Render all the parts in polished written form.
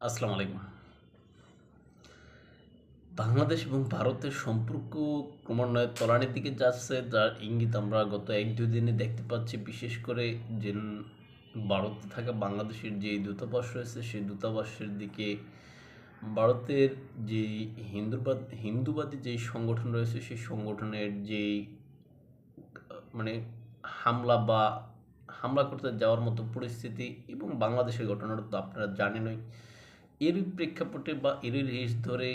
আসসালামু আলাইকুম। বাংলাদেশ এবং ভারতের সম্পর্ক ক্রমান্বয়ে তলানির দিকে যাচ্ছে, যার ইঙ্গিত আমরা গত ১-২ দিনে দেখতে পাচ্ছি। বিশেষ করে যে ভারতে থাকা বাংলাদেশের যে দূতাবাস রয়েছে, সেই দূতাবাসের দিকে ভারতের যেই হিন্দুবাদী যেই সংগঠন রয়েছে, সেই সংগঠনের যেই মানে হামলা করতে যাওয়ার মতো পরিস্থিতি এবং বাংলাদেশের ঘটনাটা তো আপনারা জানেনই। এরই প্রেক্ষাপটে বা এরই রেশ ধরে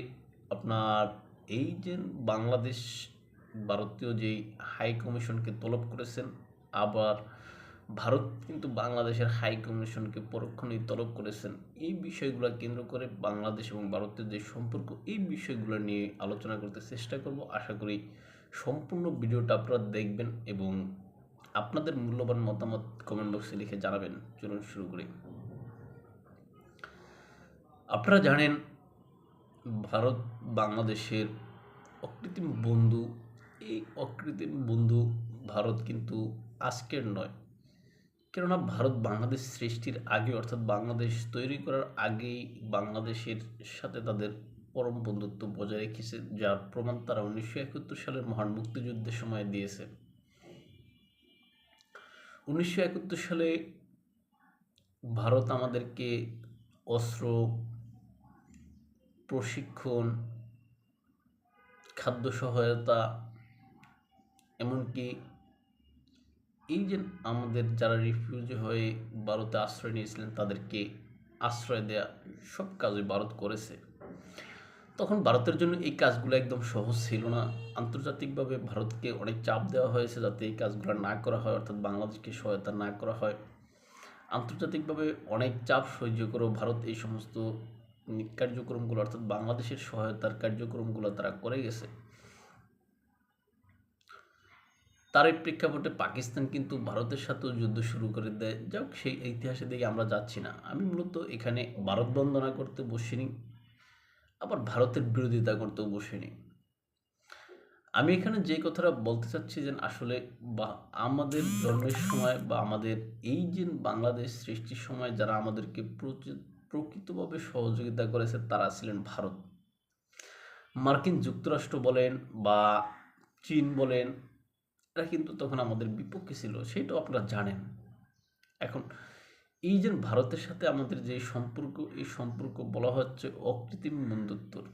আপনার এই যে বাংলাদেশ ভারতীয় যেই হাই কমিশনকে তলব করেছেন, আবার ভারত কিন্তু বাংলাদেশের হাই কমিশনকে পরক্ষণেই তলব করেছেন। এই বিষয়গুলো কেন্দ্র করে বাংলাদেশ এবং ভারতের যে সম্পর্ক, এই বিষয়গুলো নিয়ে আলোচনা করতে চেষ্টা করব। আশা করি সম্পূর্ণ ভিডিওটা আপনারা দেখবেন এবং আপনাদের মূল্যবান মতামত কমেন্ট বক্সে লিখে জানাবেন। চলুন শুরু করি। আপনারা জানেন ভারত বাংলাদেশের অকৃত্রিম বন্ধু। এই অকৃত্রিম বন্ধু ভারত কিন্তু আজকের নয়, কেননা ভারত বাংলাদেশ সৃষ্টির আগে, অর্থাৎ বাংলাদেশ তৈরি করার আগেই বাংলাদেশের সাথে তাদের পরম বন্ধুত্ব বজায় রেখেছে, যার প্রমাণ তারা 1971 সালের মহান মুক্তিযুদ্ধের সময় দিয়েছে। 1971 সালে ভারত আমাদেরকে অস্ত্র, প্রশিক্ষণ, খাদ্য সহায়তা, এমনকি এই যে আমাদের যারা রিফিউজি হয়ে ভারতে আশ্রয় নিয়েছিলেন তাদেরকে আশ্রয় দেয়া, সব কাজই ভারত করেছে। তখন ভারতের জন্য এই কাজগুলো একদম সহজ ছিল না। আন্তর্জাতিকভাবে ভারতকে অনেক চাপ দেওয়া হয়েছে যাতে এই কাজগুলো না করা হয়, অর্থাৎ বাংলাদেশকে সহায়তা না করা হয়। আন্তর্জাতিকভাবে অনেক চাপ সহ্য করেও ভারত এই সমস্ত কার্যক্রমগুলো, অর্থাৎ বাংলাদেশের সহায়তার কার্যক্রমগুলো তারা করে গেছে। তার এই প্রেক্ষাপটে পাকিস্তান কিন্তু ভারতের সাথেও যুদ্ধ শুরু করে দেয়। যাক, সেই ইতিহাসের দিকে আমরা যাচ্ছি না। আমি মূলত এখানে ভারত বন্দনা করতে বসিনি, আবার ভারতের বিরোধিতা করতেও বসিনি। আমি এখানে যে কথাটা বলতে চাচ্ছি যে আসলে আমাদের জন্মের সময় বা আমাদের এই যে বাংলাদেশ সৃষ্টির সময় যারা আমাদেরকে প্রকৃতভাবে সহযোগিতা করেছে তারা ছিলেন ভারত। মার্কিন যুক্তরাষ্ট্র বলেন বা চীন বলেন, এরা কিন্তু তখন আমাদের বিপক্ষে ছিল, সেটাও আপনারা জানেন। এখন এই যে ভারতের সাথে আমাদের যে সম্পর্ক, এই সম্পর্ক বলা হচ্ছে অকৃত্রিম বন্ধুত্বর,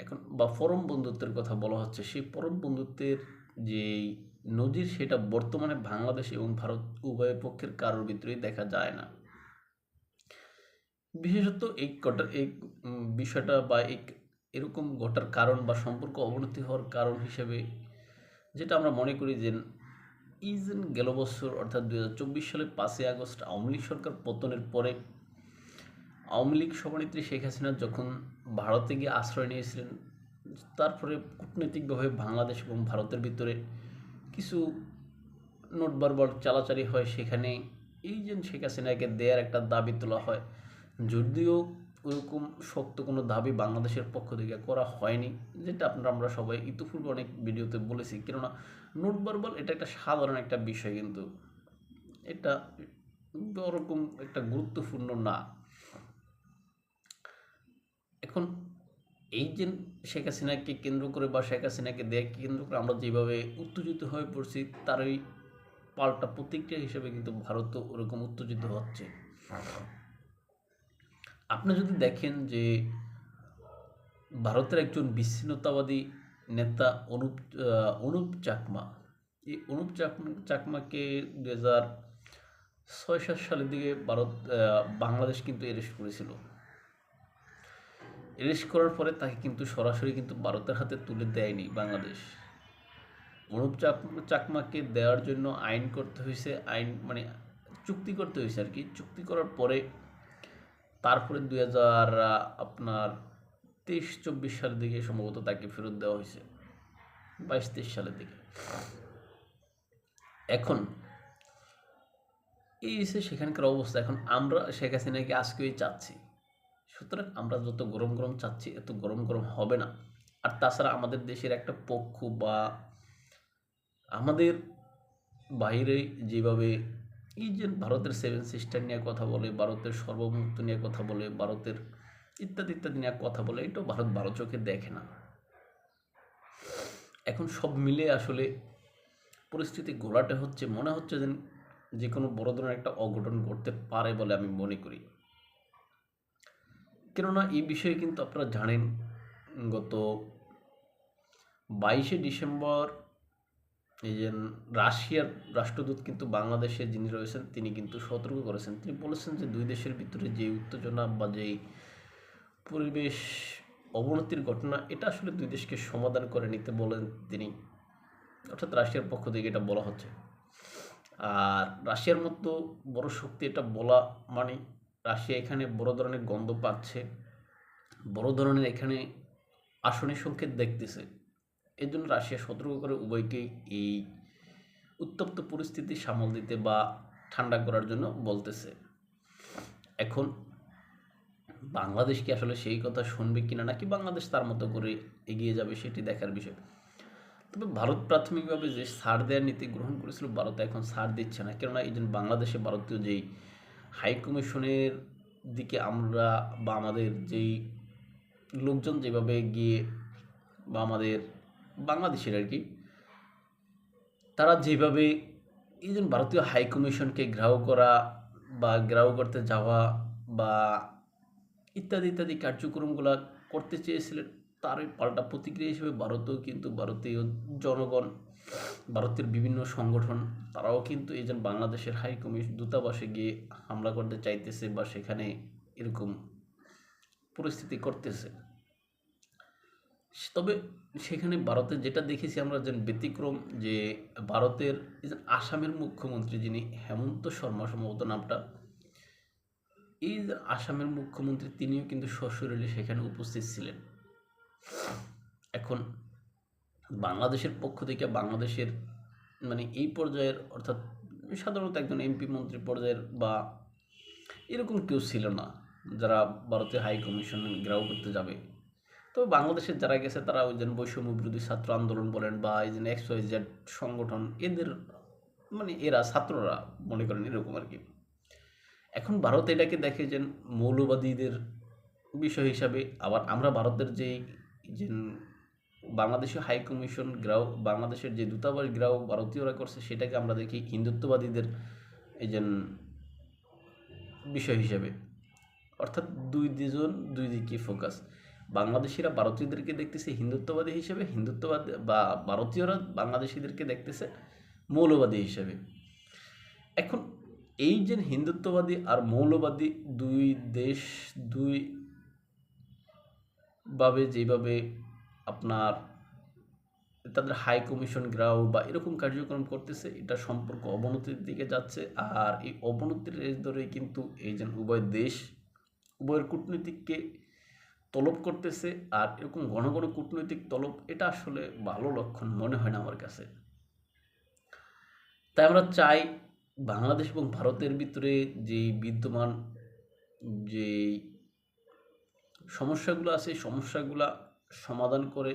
এখন বা পরম বন্ধুত্বের কথা বলা হচ্ছে। সেই পরম বন্ধুত্বের যেই নজির, সেটা বর্তমানে বাংলাদেশ এবং ভারত উভয় পক্ষের কারোর ভিতরেই দেখা যায় না। বিশেষত এই বিষয়টা বা এরকম ঘটার কারণ বা সম্পর্ক অবনতি হওয়ার কারণ হিসেবে যেটা আমরা মনে করি যে এই যে গেল বছর, অর্থাৎ 2024 সালে 5ই আগস্ট আওয়ামী লীগ সরকার পতনের পরে আওয়ামী লীগ সভানেত্রী শেখ হাসিনা যখন ভারতে গিয়ে আশ্রয় নিয়েছিলেন, তারপরে কূটনৈতিকভাবে বাংলাদেশ এবং ভারতের ভিতরে কিছু নোট বারবার চালাচালি হয়। সেখানে এই যে শেখ হাসিনাকে দেয়ার একটা দাবি তোলা হয়, যদিও ওরকম শক্ত কোনো দাবি বাংলাদেশের পক্ষ থেকে করা হয়নি, যেটা আমরা সবাই ইতিপূর্বে অনেক ভিডিওতে বলেছি। কেননা নোট বারবার এটা একটা সাধারণ একটা বিষয়, কিন্তু এটা ওরকম একটা গুরুত্বপূর্ণ না। এখন এই যে শেখ হাসিনাকে কেন্দ্র করে বা শেখ হাসিনাকে দেয়াকে কেন্দ্র করে আমরা যেভাবে উত্তেজিত হয়ে পড়ছি, তারই পাল্টা প্রতিক্রিয়া হিসেবে কিন্তু ভারতও ওরকম উত্তেজিত হচ্ছে। আপনি যদি দেখেন যে ভারতের একজন বিচ্ছিন্নতাবাদী নেতা অনুপ চাকমা, এই অনুপ চাকমাকে 2006-7 সালের দিকে বাংলাদেশ কিন্তু অ্যারেস্ট করেছিল। অ্যারেস্ট করার পরে তাকে কিন্তু সরাসরি কিন্তু ভারতের হাতে তুলে দেয়নি বাংলাদেশ। অনুপ চাকমাকে দেওয়ার জন্য আইন করতে হয়েছে, আইন মানে চুক্তি করতে হয়েছে আর কি। চুক্তি করার পরে তারপরে 2000 আপনার 23-24 সালের দিকে সম্ভবত তাকে ফেরত দেওয়া হয়েছে, 22-23 সালের দিকে। এখন এই হচ্ছে সেখানকার অবস্থা। এখন আমরা শেখ হাসিনাকে আজকেই চাচ্ছি, সুতরাং আমরা যত গরম গরম চাচ্ছি এত গরম গরম হবে না। আর তাছাড়া আমাদের দেশের একটা পক্ষ বা আমাদের বাইরে যেভাবে এই যে ভারতের সেভেন সিস্টার নিয়ে কথা বলে, ভারতের সর্বভৌমত্ব নিয়ে কথা বলে, ভারতের ইত্যাদি ইত্যাদি নিয়ে কথা বলে, এটাও ভারত ভালো চোখে দেখে না। এখন সব মিলে আসলে পরিস্থিতি ঘোলাটে হচ্ছে, মনে হচ্ছে যেন যে কোনো বড় ধরনের একটা অঘটন ঘটতে পারে বলে আমি মনে করি। কেননা এই বিষয়ে কিন্তু আপনারা জানেন, গত 22শে ডিসেম্বর এই যে রাশিয়ার রাষ্ট্রদূত কিন্তু বাংলাদেশে যিনি রয়েছেন তিনি কিন্তু সতর্ক করেছেন। তিনি বলেছেন যে দুই দেশের ভিতরে যে উত্তেজনা বা যেই পরিবেশ অবনতির ঘটনা, এটা আসলে দুই দেশকে সমাধান করে নিতে বলেন তিনি। অর্থাৎ রাশিয়ার পক্ষ থেকে এটা বলা হচ্ছে। আর রাশিয়ার মতো বড় শক্তি এটা বলা মানে রাশিয়া এখানে বড় ধরনের গন্ধ পাচ্ছে, বড় ধরনের এখানে আসনের সংকেত দেখতেছে। এই জন্য রাশিয়া সতর্ক করে উভয়কেই এই উত্তপ্ত পরিস্থিতি সামাল দিতে বা ঠান্ডা করার জন্য বলতেছে। এখন বাংলাদেশ কি আসলে সেই কথা শুনবে কিনা, নাকি বাংলাদেশ তার মতো করে এগিয়ে যাবে, সেটি দেখার বিষয়। তবে ভারত প্রাথমিকভাবে যে ছাড় দেওয়ার নীতি গ্রহণ করেছিল, ভারত এখন ছাড় দিচ্ছে না। কেননা এই জন্য বাংলাদেশে ভারতীয় যেই হাই কমিশনের দিকে আমরা বা আমাদের যেই লোকজন যেভাবে গিয়ে বা আমাদের বাংলাদেশের আর কি, তারা যেভাবে এই জন্য ভারতীয় হাই কমিশনকে ঘেরাও করা বা ঘেরাও করতে যাওয়া বা ইত্যাদি ইত্যাদি কার্যক্রমগুলো করতে চেয়েছিলেন, তারই পাল্টা প্রতিক্রিয়া হিসেবে ভারতেও কিন্তু ভারতীয় জনগণ, ভারতের বিভিন্ন সংগঠন, তারাও কিন্তু এই যে বাংলাদেশের হাই কমিশন দূতাবাসে গিয়ে হামলা করতে চাইতেছে বা সেখানে এরকম পরিস্থিতি করতেছে। তবে সেখানে ভারতে যেটা দেখেছি আমরা, যে ব্যতিক্রম, যে ভারতের এই যে আসামের মুখ্যমন্ত্রী যিনি হেমন্ত শর্মা সম্ভবত নামটা, এই যে আসামের মুখ্যমন্ত্রী তিনিও কিন্তু সশরীরে সেখানে উপস্থিত ছিলেন। এখন বাংলাদেশের পক্ষ থেকে বাংলাদেশের মানে এই পর্যায়ের, অর্থাৎ সাধারণত একজন এমপি মন্ত্রী পর্যায়ের বা এরকম কেউ ছিল না যারা ভারতীয় হাই কমিশন ঘেরাও করতে যাবে। তবে বাংলাদেশের যারা গেছে তারা ওই যে বৈষম্য বিরোধী ছাত্র আন্দোলন বলেন বা এই যে XYZ সংগঠন, এদের মানে এরা ছাত্ররা মনে করেন এরকম আর কি। এখন ভারত এটাকে দেখে যে মৌলবাদীদের বিষয় হিসাবে, আবার আমরা ভারতের যে বাংলাদেশের হাই কমিশন গ্রাও, বাংলাদেশের যে দূতাবাস গ্রাও ভারতীয়রা করছে, সেটাকে আমরা দেখি হিন্দুত্ববাদীদের এই যে বিষয় হিসাবে। অর্থাৎ দুই দিকে ফোকাস। বাংলাদেশিরা ভারতীয়দেরকে দেখতেছে হিন্দুত্ববাদী হিসেবে, হিন্দুত্ববাদী বা ভারতীয়রা বাংলাদেশিদেরকে দেখতেছে মৌলবাদী হিসেবে। এখন এই যে হিন্দুত্ববাদী আর মৌলবাদী দুই দেশ দুইভাবে যেভাবে আপনার তাদের হাই কমিশন গ্রাউ বা এরকম কার্যক্রম করতেছে, এটা সম্পর্ক অবনতির দিকে যাচ্ছে। আর এই অবনতির রেস ধরেই কিন্তু এই যে উভয় দেশ উভয়ের কূটনীতিককে তলব করতেছে। আর এরকম ঘন ঘন কূটনৈতিক তলব, এটা আসলে ভালো লক্ষণ মনে হয় না আমার কাছে। তাই আমরা চাই বাংলাদেশ এবং ভারতের ভিতরে যেই বিদ্যমান যে সমস্যাগুলো আছে, এই সমস্যাগুলা সমাধান করে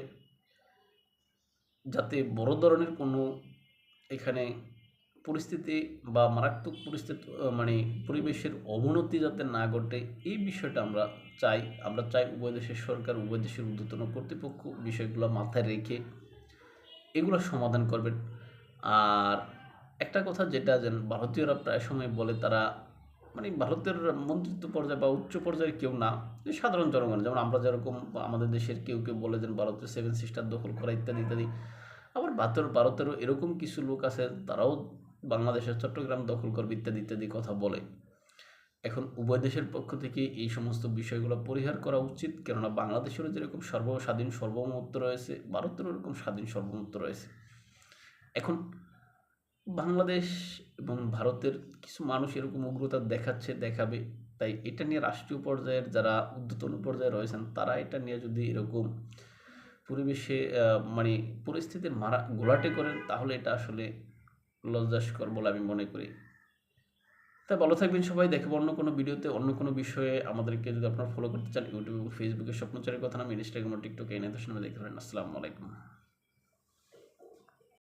যাতে বড় ধরনের কোনো এখানে পরিস্থিতি বা মারাত্মক পরিস্থিতি মানে পরিবেশের অবনতি যাতে না ঘটে, এই বিষয়টা আমরা চাই। আমরা চাই উভয় দেশের সরকার, উভয় দেশের ঊর্ধ্বতন কর্তৃপক্ষ বিষয়গুলো মাথায় রেখে এগুলো সমাধান করবেন। আর একটা কথা যেটা যেন ভারতীয়রা প্রায় সময় বলে, তারা মানে ভারতের মন্ত্রিত্ব পর্যায়ে বা উচ্চ পর্যায়ের কেউ না, সাধারণ জনগণ, যেমন আমরা যেরকম আমাদের দেশের কেউ কেউ বলে যেন ভারতের সেভেন সিস্টার দখল করা ইত্যাদি ইত্যাদি। আবার ভারতেরও এরকম কিছু লোক আছে, তারাও বাংলাদেশের চট্টগ্রাম দখল করবে ইত্যাদি ইত্যাদি কথা বলে। এখন উভয় দেশের পক্ষ থেকে এই সমস্ত বিষয়গুলো পরিহার করা উচিত। কেননা বাংলাদেশেরও যেরকম স্বাধীন সার্বভৌমত্ব রয়েছে, ভারতেরও এরকম স্বাধীন সার্বভৌমত্ব রয়েছে। এখন বাংলাদেশ এবং ভারতের কিছু মানুষ এরকম উগ্রতা দেখাবে। তাই এটা নিয়ে রাষ্ট্রীয় পর্যায়ের যারা ঊর্ধ্বতন পর্যায়ে রয়েছেন, তারা এটা নিয়ে যদি এরকম পরিবেশে মানে পরিস্থিতির ঘোলাটে করেন, তাহলে এটা আসলে লজ্জাস্কর বলে আমি মনে করি। তাই ভালো থাকবেন সবাই। দেখবো অন্য কোনো ভিডিওতে অন্য কোনো বিষয়ে। আমাদেরকে যদি আপনারা ফলো করতে চান ইউটিউব এবং ফেসবুকে স্বপ্নচারের কথা নামে, ইনস্টাগ্রাম ও টিকটকে এনে দেখতে পারেন। আসসালামু আলাইকুম।